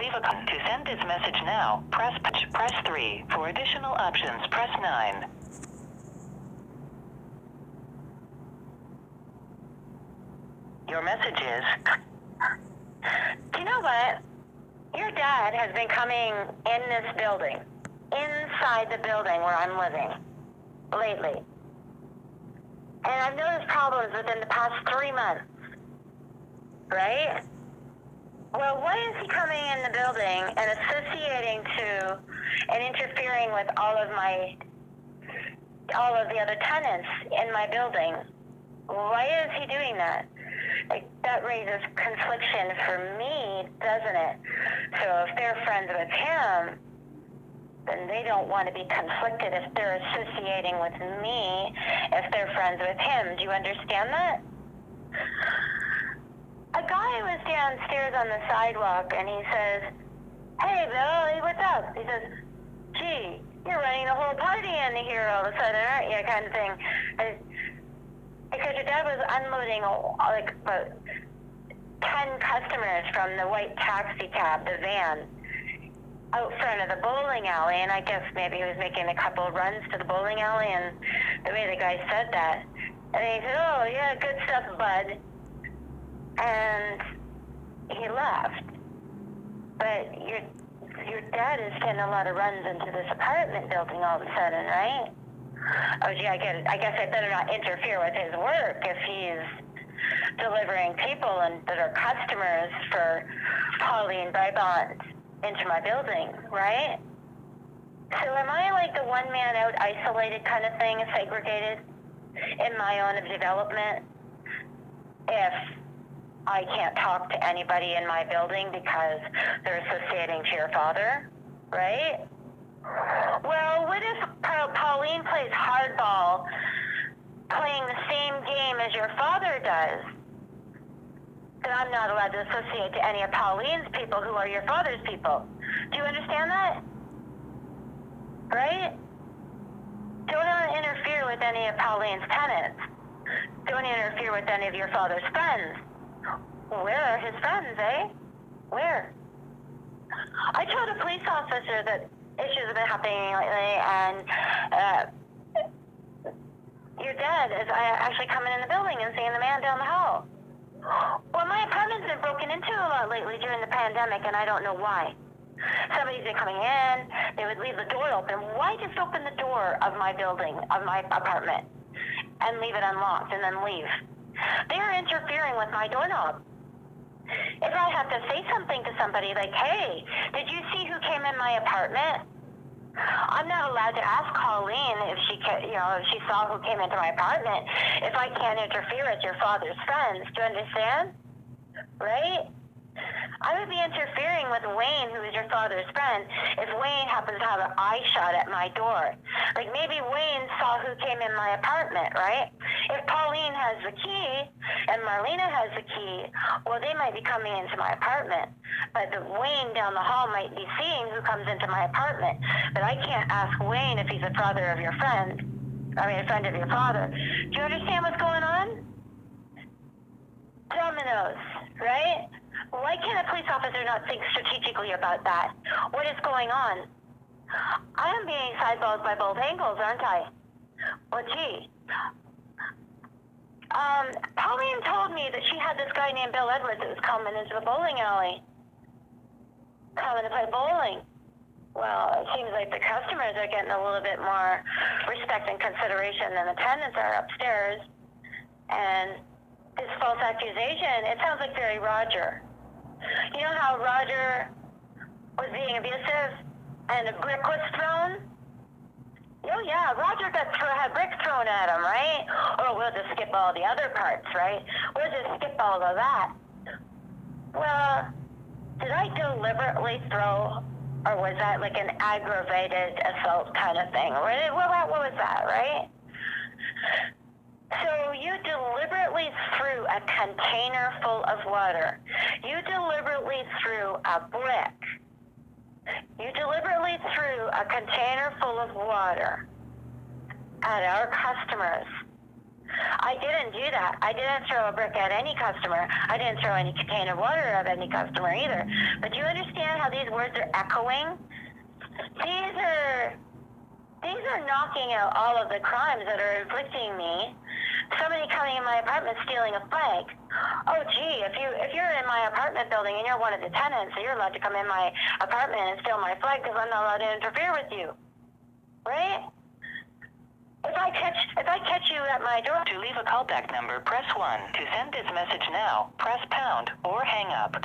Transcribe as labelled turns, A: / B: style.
A: leave a to send this message now, press 3. For additional options, press 9. Your message is...
B: Do you know what? Your dad has been coming in this building, inside the building where I'm living, lately. And I've noticed problems within the past 3 months, right? Well, why is he coming in the building and associating to and interfering with all of the other tenants in my building? Why is he doing that? Like, that raises confliction for me, doesn't it? So if they're friends with him, then they don't want to be conflicted if they're associating with me, if they're friends with him. Do you understand that? A guy was downstairs on the sidewalk, and he says, "Hey, Bill, what's up?" He says, "Gee, you're running the whole party in here all of a sudden, aren't you?" Kind of thing. Because your dad was unloading like about 10 customers from the white taxi cab, the van, out front of the bowling alley, and I guess maybe he was making a couple of runs to the bowling alley, and the way the guy said that, and he said, "Oh, yeah, good stuff, bud," and he left. But your dad is getting a lot of runs into this apartment building all of a sudden, right? Oh, gee, I guess I better not interfere with his work if he's delivering people and that are customers for Pauline Brabant into my building, right? So am I like the one man out, isolated kind of thing, segregated in my own development if I can't talk to anybody in my building because they're associating to your father, right? Well, what if Pauline plays hardball, playing the same game as your father does? Then I'm not allowed to associate to any of Pauline's people who are your father's people. Do you understand that? Right? Don't interfere with any of Pauline's tenants. Don't interfere with any of your father's friends. Where are his friends, eh? Where? I told a police officer that issues have been happening lately, and your dad is actually coming in the building and seeing the man down the hall. Well, my apartment's been broken into a lot lately during the pandemic, and I don't know why. Somebody's been coming in, they would leave the door open. Why just open the door of my building, of my apartment, and leave it unlocked and then leave? They are interfering with my doorknob. If I have to say something to somebody like, "Hey, did you see who came in my apartment?" I'm not allowed to ask Colleen if she saw who came into my apartment if I can't interfere with your father's friends. Do you understand? Right? I would be interfering with Wayne, who is your father's friend, if Wayne happens to have an eye shot at my door. Like maybe Wayne saw who came in my apartment, right? If Pauline has the key and Marlena has the key, well, they might be coming into my apartment. But the Wayne down the hall might be seeing who comes into my apartment. But I can't ask Wayne if he's a father of your friend. A friend of your father. Do you understand what's going on? Dominoes, right? Why can't a police officer not think strategically about that? What is going on? I am being sideballed by both angles, aren't I? Well, gee. Pauline told me that she had this guy named Bill Edwards that was coming into the bowling alley, coming to play bowling. Well, it seems like the customers are getting a little bit more respect and consideration than the tenants are upstairs. And this false accusation, it sounds like very Roger. You know how Roger was being abusive and a brick was thrown? Oh yeah, Roger had bricks thrown at him, right? Oh, we'll just skip all the other parts, right? We'll just skip all of that. Well, did I deliberately throw, or was that like an aggravated assault kind of thing? What was that, right? So you deliberately threw a container full of water. You deliberately threw a brick. You deliberately threw a container full of water at our customers. I didn't do that. I didn't throw a brick at any customer. I didn't throw any container water at any customer either. But do you understand how these words are echoing? These are knocking out all of the crimes that are inflicting me. Somebody coming in my apartment stealing a flag. Oh gee, if you're in my apartment building and you're one of the tenants, you're allowed to come in my apartment and steal my flag because I'm not allowed to interfere with you. Right? If I catch you at my door.
A: To leave a callback number, press 1. To send this message now, press pound or hang up.